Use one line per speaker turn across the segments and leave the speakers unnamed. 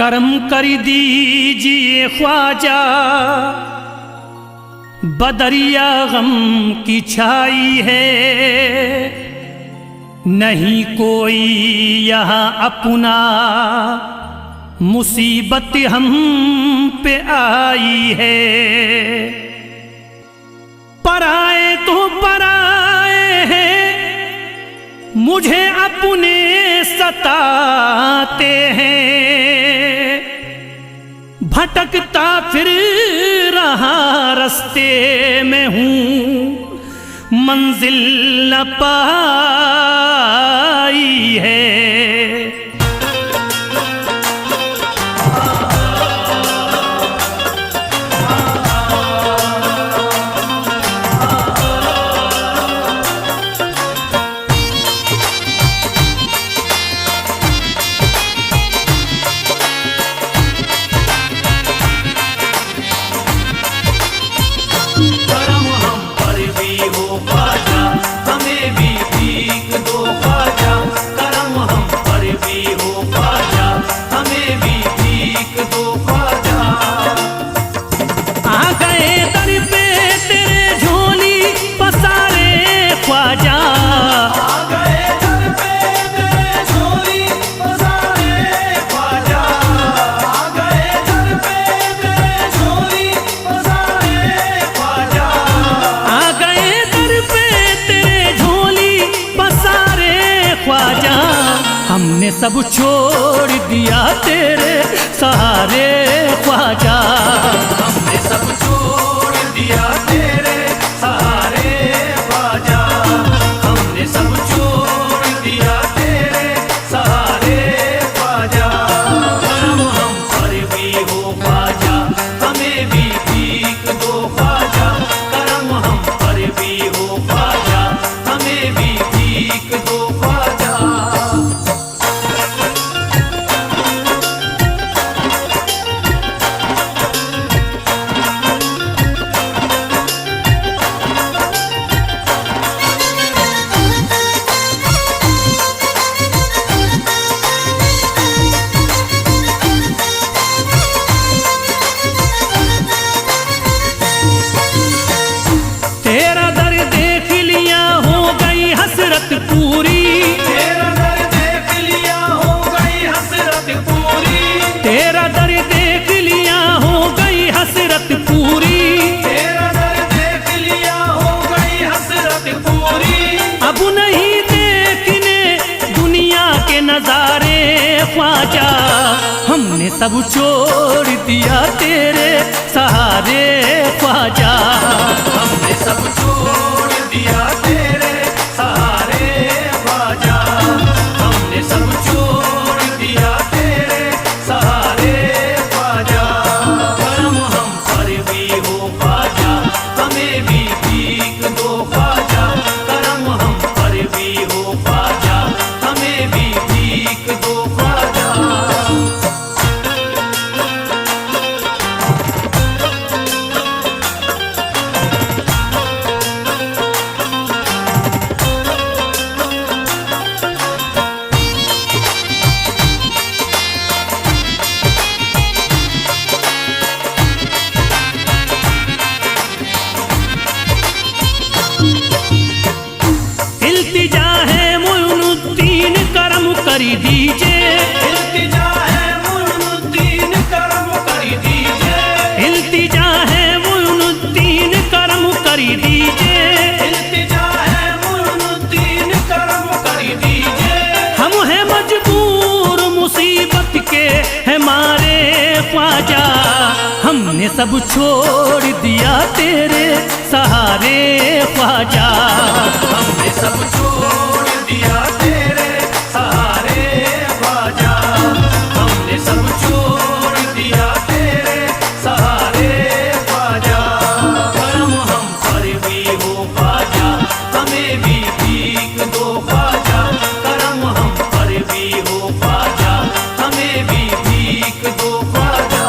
करम कर दीजिए ख्वाजा, बदरिया गम की छाई है, नहीं कोई यहाँ अपना, मुसीबत हम पे आई है। पराए तो पराए हैं, मुझे अपने सताते हैं, भटकता फिर रहा रास्ते में हूँ, मंजिल न पाई है। हमने सब छोड़ दिया तेरे सहारे ख्वाजा,
हमने सब छोड़ दिया तेरे सहारे ख्वाजा, हमने सब छोड़ दिया तेरे सहारे ख्वाजा। करम हम पर भी हो ख्वाजा, हमें भी भीख दो ख्वाजा, करम हम पर भी हो ख्वाजा, हमें भी भीख दो ख्वाजा।
तेरा दर देख लिया हो गई हसरत पूरी,
तेरा दर देख लिया हो गई हसरत पूरी,
तेरा दर देख लिया हो गई हसरत पूरी,
तेरा दर देख लिया हो गई हसरत पूरी।
अब नहीं देखने दुनिया के नजारे ख्वाजा, हमने सब छोड़ दिया तेरे सहारे ख्वाजा,
हमने सब छोड़ दिया तेरे सहारे ख्वाजा, हमने सब छोड़ दिया तेरे सहारे ख्वाजा। करम हम पर भी हो ख्वाजा, हमें भी भीख दो ख्वाजा, करम हम पर भी हो ख्वाजा, हमें भी भीख दो ख्वाजा।
इल्तिजा है मुइनुद्दीन करम कर दीजिए,
इल्तिजा है मुइनुद्दीन करम कर दीजिए,
इल्तिजा है मुइनुद्दीन करम कर दीजिए,
इल्तिजा है मुइनुद्दीन करम कर दीजिए।
हम हैं मजबूर मुसीबत के हमारे ख्वाजा, हमने सब छोड़ दिया तेरे सहारे ख्वाजा,
हमने सब छोड़ दिया तेरे सहारे ख्वाजा, हमने सब छोड़ दिया तेरे सहारे ख्वाजा। करम हम पर भी हो ख्वाजा, हमें भी भीख दो ख्वाजा, करम हम पर भी हो ख्वाजा, हमें भी भीख दो ख्वाजा।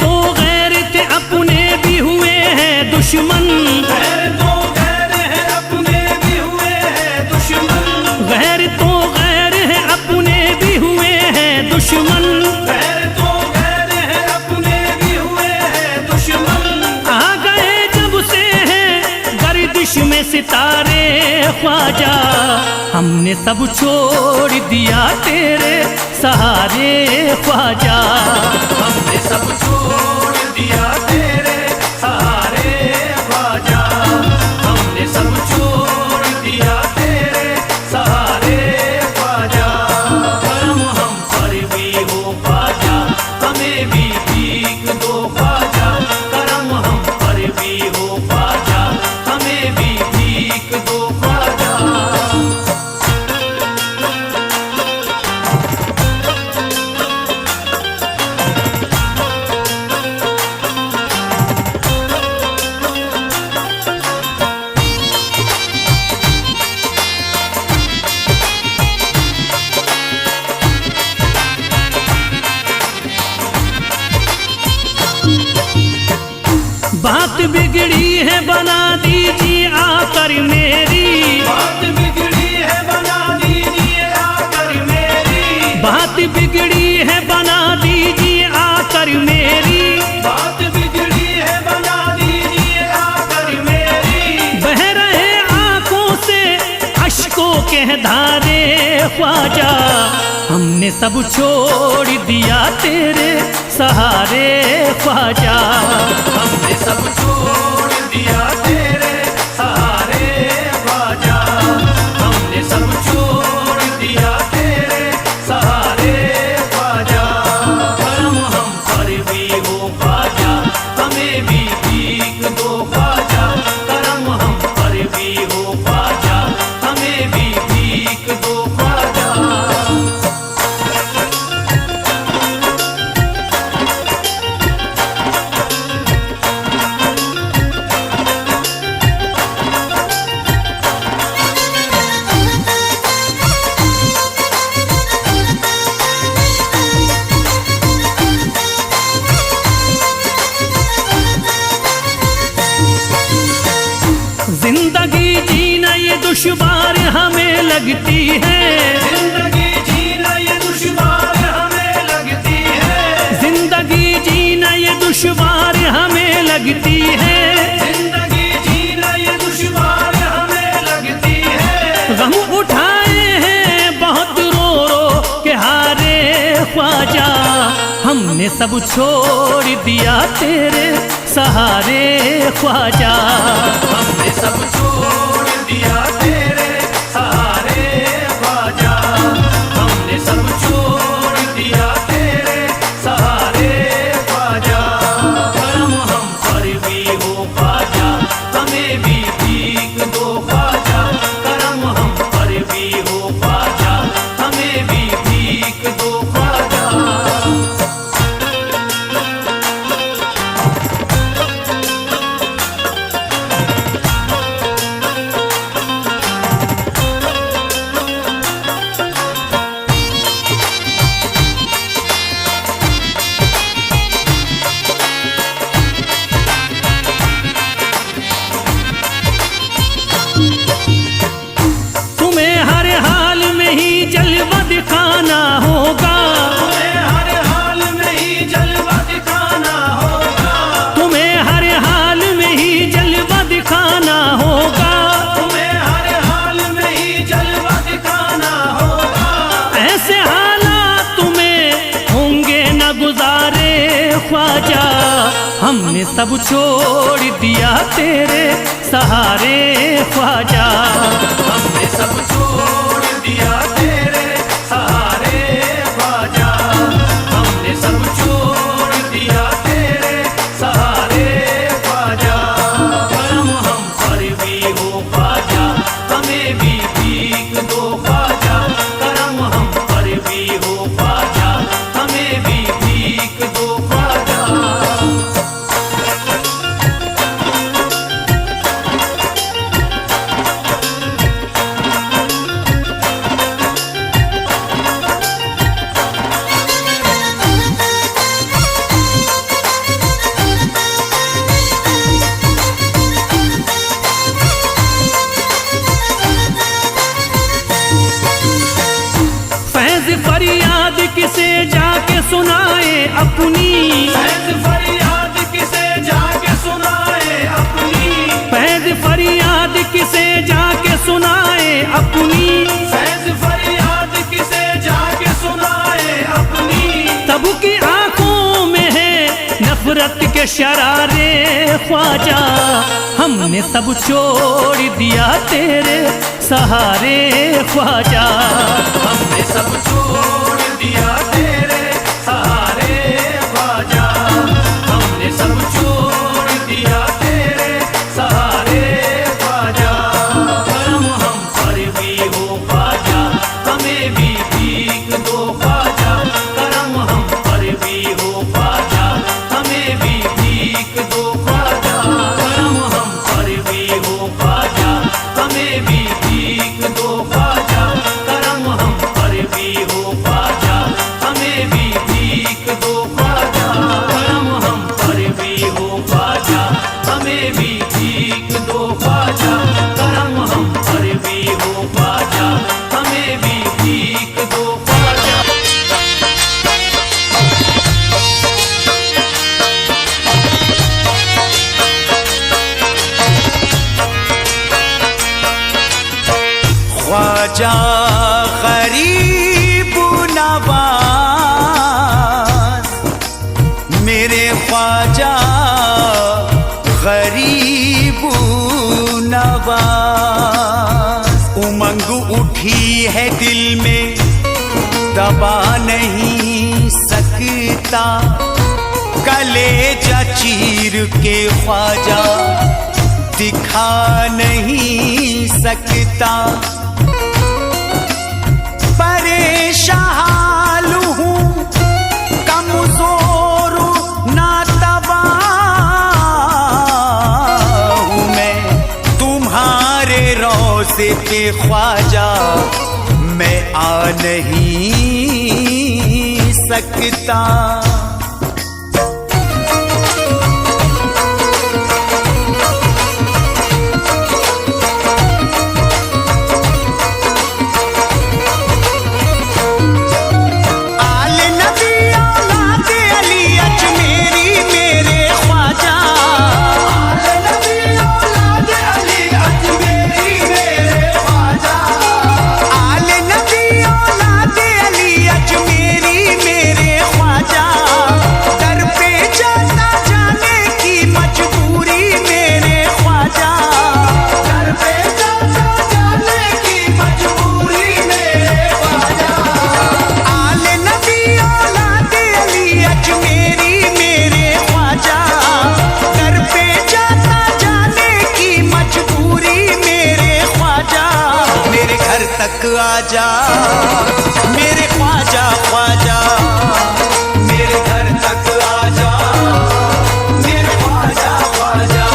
तो गैर थे अपने भी हुए हैं दुश्मन,
गैर तो गैर है अपने भी हुए हैं दुश्मन,
गैर तो गैर है अपने भी हुए हैं दुश्मन,
गैर तो गैर है अपने भी हुए हैं दुश्मन।
आ गए जब से हैं गर्दिश में सितारे ख्वाजा, हमने सब छोड़ दिया तेरे सहारे ख्वाजा,
हमने सब छोड़ दिया तेरे सहारे ख्वाजा, हमने सब छोड़ दिया तेरे सहारे ख्वाजा। करम हम पर भी हो ख्वाजा, हमें भी भीख दो ख्वाजा, करम हम पर भी हो ख्वाजा, हमें भी भीख दो ख्वाजा।
बात बिगड़ी है बना दीजिए आकर मेरी,
बात बिगड़ी है बना दीजिए आकर मेरी,
बात बिगड़ी है बना दीजिए आकर मेरी,
बात बिगड़ी है बना दीजिए आकर मेरी।
बह रहे आंखों से अश्कों के धारे ख्वाजा, हमने सब छोड़ दिया तेरे सहारे ख्वाजा,
हमने सब छोड़ दिया तेरे सहारे ख्वाजा, हमने सब छोड़ दिया तेरे सहारे ख्वाजा। करम हम पर भी हो ख्वाजा, हमें भी भीख दो ख्वाजा, करम हम पर भी हो ख्वाजा, हमें भी भीख दो ख्वाजा।
जिंदगी जीना ये दुश्वार हमें लगती है,
जिंदगी जीना ये दुश्वार हमें लगती है,
जिंदगी जीना ये दुश्वार हमें लगती है,
जिंदगी जीना ये दुश्वार हमें लगती है।
गम उठाए हैं बहुत रो रो के हारे ख्वाजा, हमने सब छोड़ दिया तेरे सहारे ख्वाजा,
हमने सब छोड़ दिया तेरे सहारे ख्वाजा, हमने सब छोड़ दिया तेरे सहारे ख्वाजा। करम हम पर भी हो ख्वाजा, हमें भी भीख दो ख्वाजा, करम हम पर भी हो ख्वाजा, हमें भी भीख दो ख्वाजा।
तुम्हें हर हाल में ही जलवा दिखाना होगा,
तुम्हें हर हाल में ही जलवा दिखाना होगा,
तुम्हें हर हाल में ही जलवा दिखाना होगा,
तुम्हें हर हाल में ही जलवा दिखाना होगा।
ऐसे हालात तुम्हें होंगे न गुजारे ख्वाजा, हमने सब छोड़ दिया तेरे सहारे ख्वाजा,
हमने सब छोड़ दिया तेरे सहारे ख्वाजा, हमने सब छोड़ दिया तेरे सहारे ख्वाजा। करम हम पर भी हो ख्वाजा, हमें भी भीख दो ख्वाजा, करम हम पर भी हो ख्वाजा, हमें भी भीख दो ख्वाजा।
के शरारे ख्वाजा, हमने सब छोड़ दिया तेरे सहारे ख्वाजा।
हमने सब छोड़ दिया तेरे सहारे ख्वाजा, हमने सब छोड़ दिया तेरे सहारे ख्वाजा। करम हम पर भी हो ख्वाजा, हमें भी भीख दो ख्वाजा। करम हम पर भी हो ख्वाजा, हमें भी भीख दो ख्वाजा। करम हम पर भी हो ख्वाजा, हमें भी भीख दो ख्वाजा। करम हम पर भी हो ख्वाजा, हमें भी भीख दो ख्वाजा। करम हम पर भी हो ख्वाजा, हमें भी भीख दो ख्वाजा। करम हम पर भी हो ख्वाजा, हमें भी भीख दो ख्वाजा।
ख्वाजा गरीब नवाज, मेरे ख्वाजा गरीब नवाज। उमंग उठी है दिल में, दबा नहीं सकता, कलेजा चीर के ख्वाजा दिखा नहीं सकता। परेशान हूँ, कमजोर नातबा हूँ मैं, तुम्हारे रोज़े पे ख्वाजा मैं आ नहीं सकता। आजा मेरे ख्वाजा ख्वाजा, मेरे घर तक आजा मेरे ख्वाजा ख्वाजा,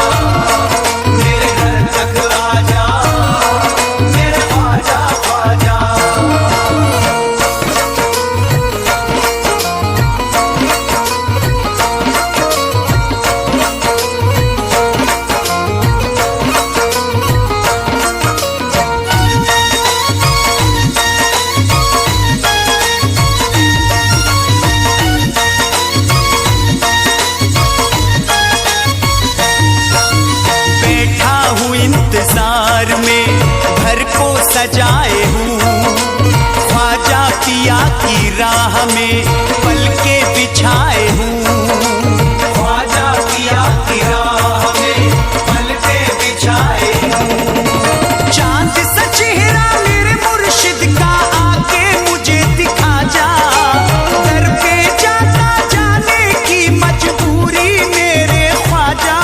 मेरे घर तक आजा मेरे ख्वाजा ख्वाजा। इंतजार में घर को सजाए हूँ, ख्वाजा पिया की राह में पलके बिछाए हूँ। ख्वाजा पिया की राह में पलके बिछाए हूँ। चांद सा चेहरा मेरे मुर्शिद का आके मुझे दिखा जा, दर पे जाता जाने की मजबूरी मेरे ख्वाजा,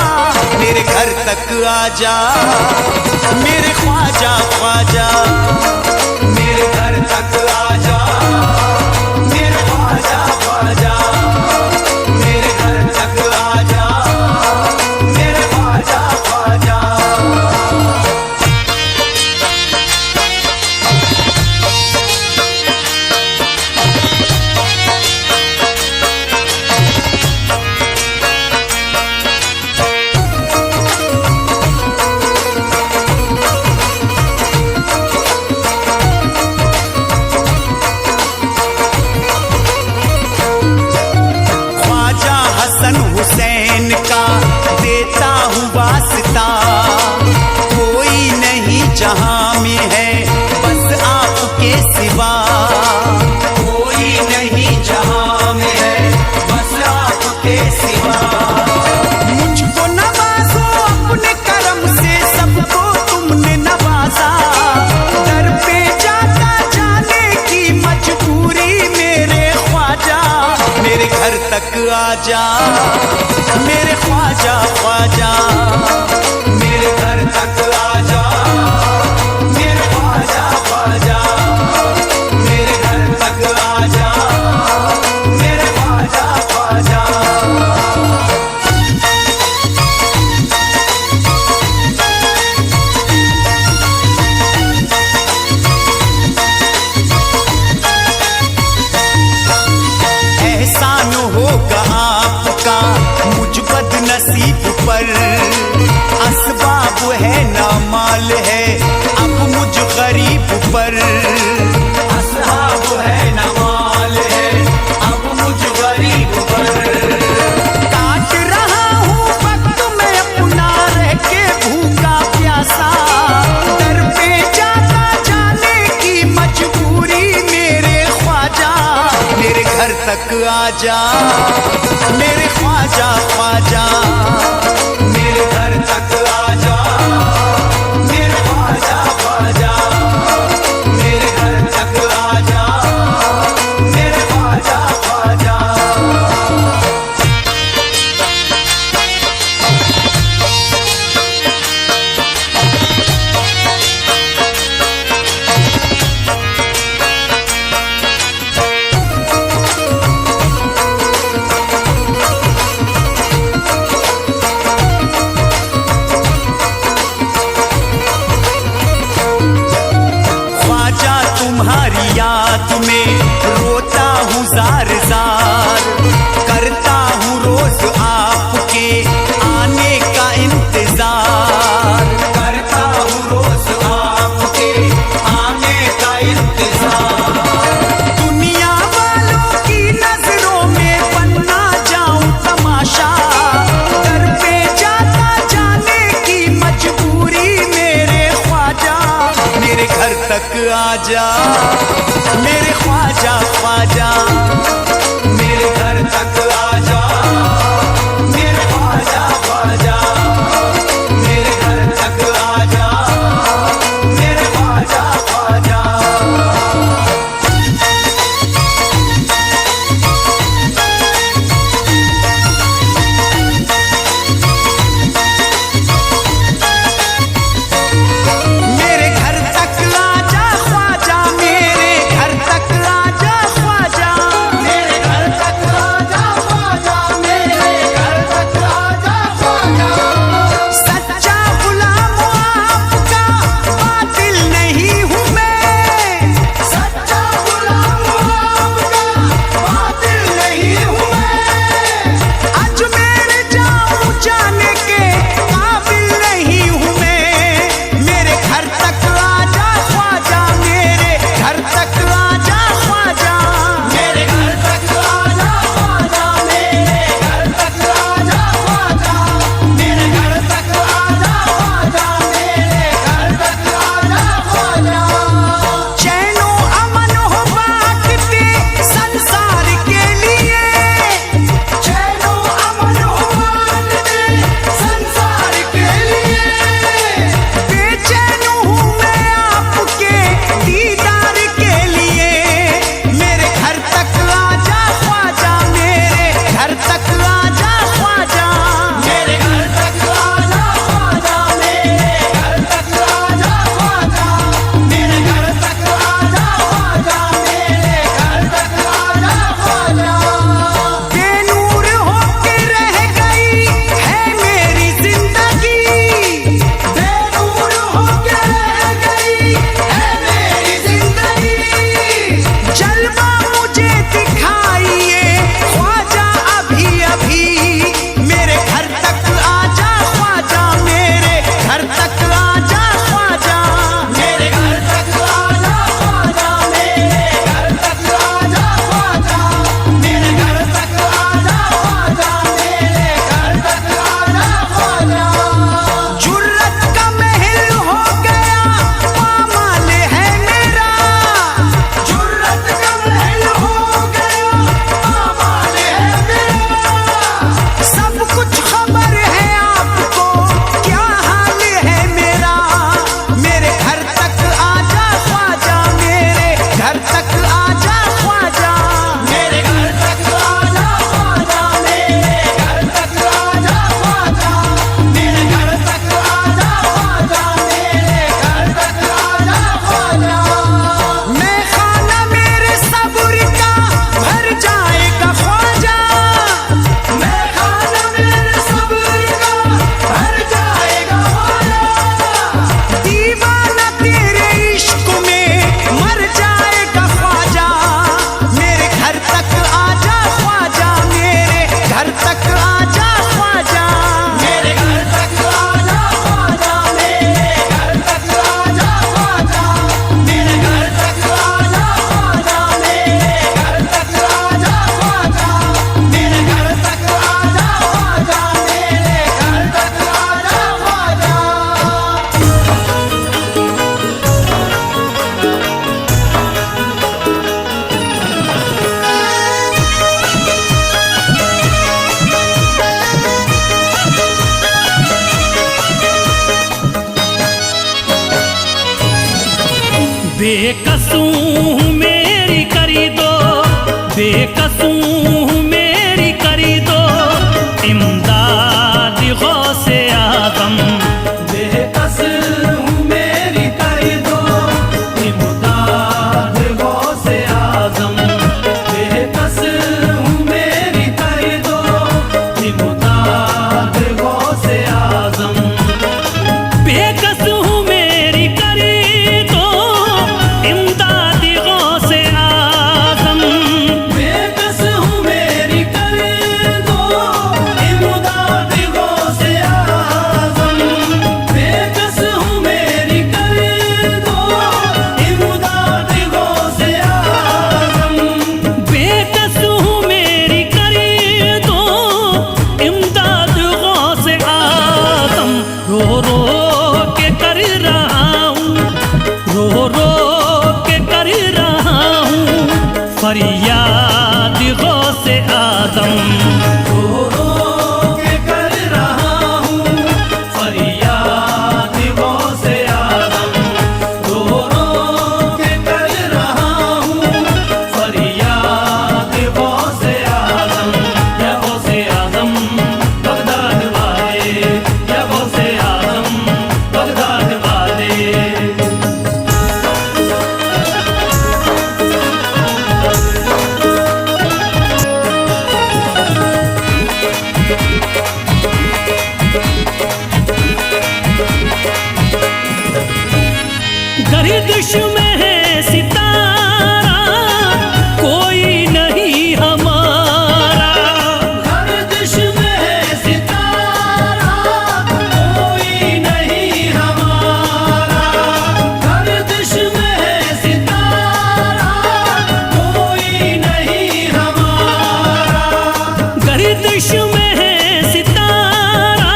मेरे घर तक आजा मेरे ख्वाजा ख्वाजा, मेरे घर तक आजा मेरे ख्वाजा ख्वाजा, मेरे घर तक आजा मेरे ख्वाजा ख्वाजा। हुसैन का देता हूँ वास्ता, कोई नहीं जहां में है बस आपके सिवा, कोई नहीं जहां में है बस आपके सिवा। आजा मेरे ख्वाजा ख्वाजा,
मेरे घर तक आजा मेरे ख्वाजा ख्वाजा, मेरे घर तक आजा मेरे ख्वाजा ख्वाजा।
एहसान होगा आपका मुझ बदनसीब पर, असबाब है ना माल है अब मुझ गरीब पर,
असहाब है न माल है अब मुझ गरीब पर।
काट रहा हूँ वक्त में अपना रह के भूखा प्यासा, दर पे जाता जाने की मजबूरी मेरे ख्वाजा, मेरे घर तक आजा मेरे ख्वाजा ख्वाजा,
मेरे घर तक आजा मेरे ख्वाजा ख्वाजा, मेरे घर तक आजा मेरे ख्वाजा ख्वाजा।
बेकसूं मेरी करी दो, बेकसूं मेरी करी दो इमदाद गौसे आज़म।
बेकस हूँ मेरी कर दो इमदाद गौसे आज़म। बेकस हूँ मेरी कर दो इमदाद गौसे आज़म।
बेकस हूँ मेरी करी दो इमदाद गौसे आज़म।
बेकस हूँ मेरी कर दो इमदाद गौसे आज़म। बेकस हूँ मेरी कर दो इमदाद गौसे आज़म।
बेकस हूँ मेरी करी दो इमदाद गौसे आज़म। रो रो के कर रहा हूँ, रो रो के कर रहा हूँ फरियाद गौसे आज़म।
रो रो के कर रहा हूँ फरियाद गौसे आज़म। रो रो के कर रहा हूँ फरियाद गौसे आज़म। या गौसे आज़म बगदाद वाले, या गौसे आज़म बगदाद वाले।
गर्दिश में है सितारा कोई नहीं हमारा।
गर्दिश में है सितारा कोई नहीं हमारा। गर्दिश में है सितारा कोई नहीं हमारा।
गर्दिश में है सितारा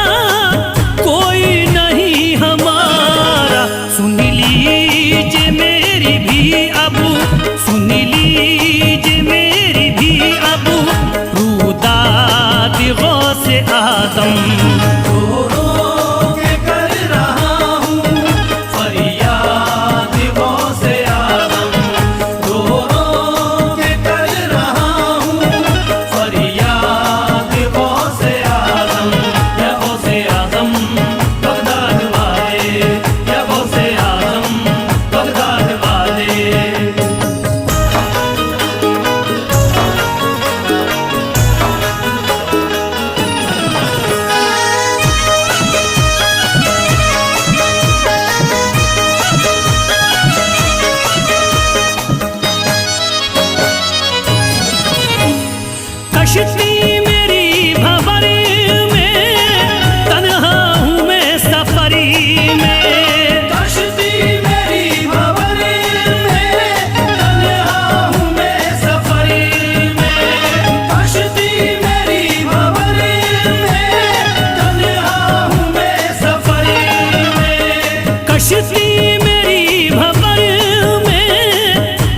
कोई नहीं हमारा। सुन लीजिए मेरी भी अब, सुन लीजिए मेरी भी अब रूदाद गौसे आज़म।
रो रो के कर रहा हूँ फरियाद गौसे आज़म। रो रो के कर रहा हूँ फरियाद गौसे आज़म। या गौसे आज़म बगदाद वाले, या गौसे आज़म बगदाद वाले।
कश्ती मेरी भंवर में तन्हा हूँ मैं सफरी में।
कश्ती मेरी भंवर में तन्हा हूँ मैं सफरी में। कश्ती मेरी भंवर में तन्हा हूँ मैं सफरी में।
कश्ती मेरी भंवर में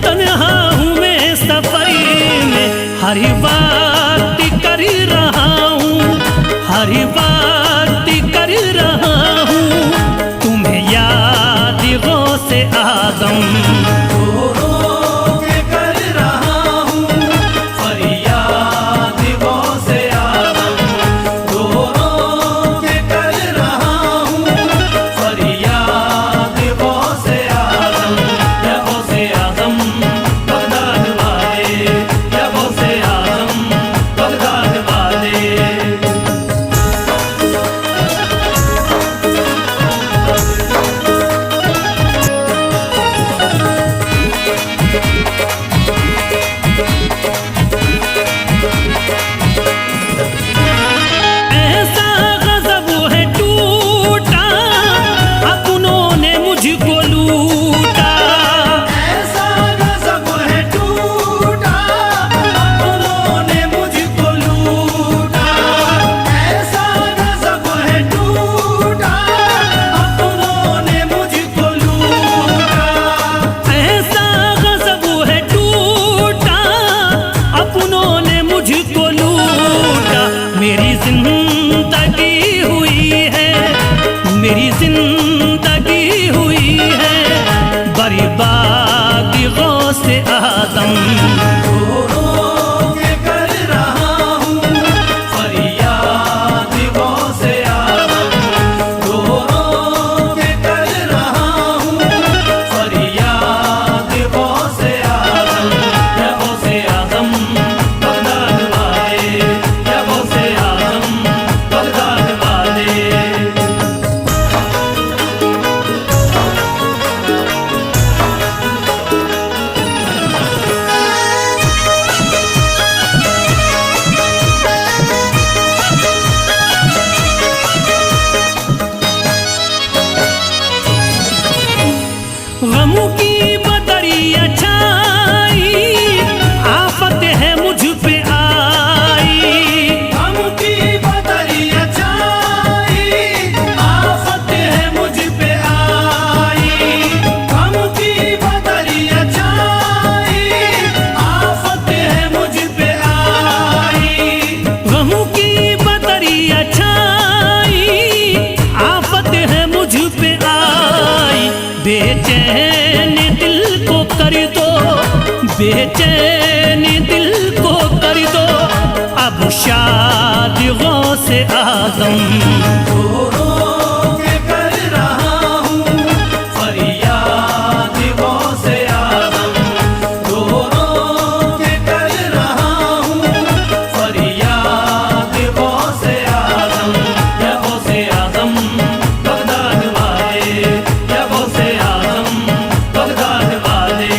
तन्हा हूँ मैं सफरी में। हर बात कर रहा हूँ, हर बात कर रहा हूँ तुम्हें याद गौसे आज़म।
रो रो के कर रहा हूँ फरियाद गौसे आज़म। रो रो के कर रहा हूँ फरियाद गौसे आज़म। या गौसे आज़म बगदाद वाले, या गौसे आज़म बगदाद वाले।
बेचैनी दिल को कर दो अब शादी गौसे आज़म।
रो रो के कर रहा हूँ फरियाद गौसे आज़म, रो रो के कर रहा हूँ फरियाद गौसे आज़म। या गौसे आज़म बगदाद वाले, या गौसे आज़म बगदाद वाले।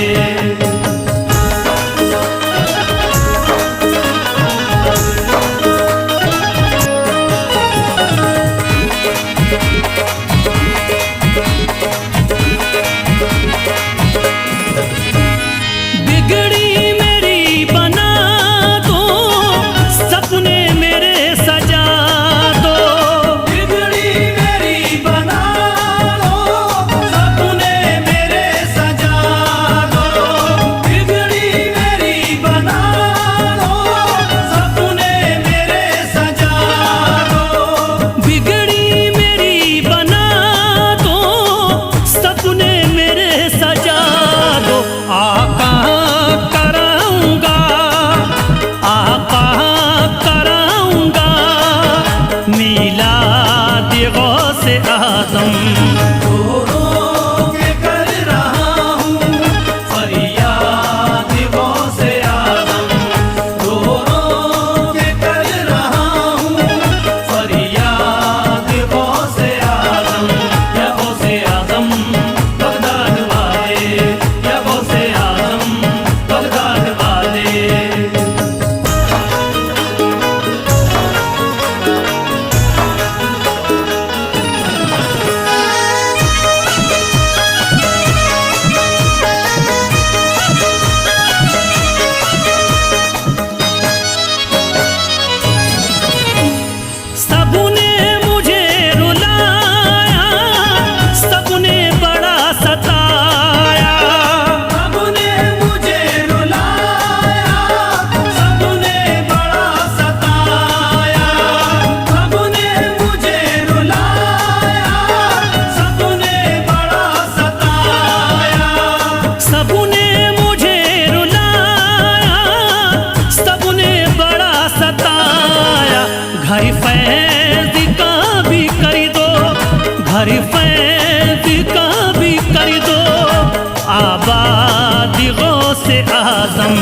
बिगड़ी मेरी बना दो सपने मेरे सजा दो,
बिगड़ी मेरी बना दो सपने मेरे सजा दो, बिगड़ी मेरी बना दो सपने मेरे सजा दो,
बिगड़ी मेरी बना दो सपने मेरे सजा दो। आका कराऊंगा, आका कराऊंगा मीलाद गौसे आज़म।
रो रो के कर रहा हूँ फरियाद गौसे आज़म, रो रो के कर रहा हूँ फरियाद गौसे आज़म। या गौसे आज़म बगदाद वाले, या गौसे आज़म बगदाद वाले।
सबने मुझे रुलाया, सबने बड़ा सताया,
सबने मुझे रुलाया, सबने बड़ा सताया, सबने मुझे रुलाया, सबने बड़ा सताया,
सबने मुझे रुलाया, सबने बड़ा सताया। घर फैज़ का भी कर दो, घर फैज़ का भी कर दो आबाद गौसे आज़म।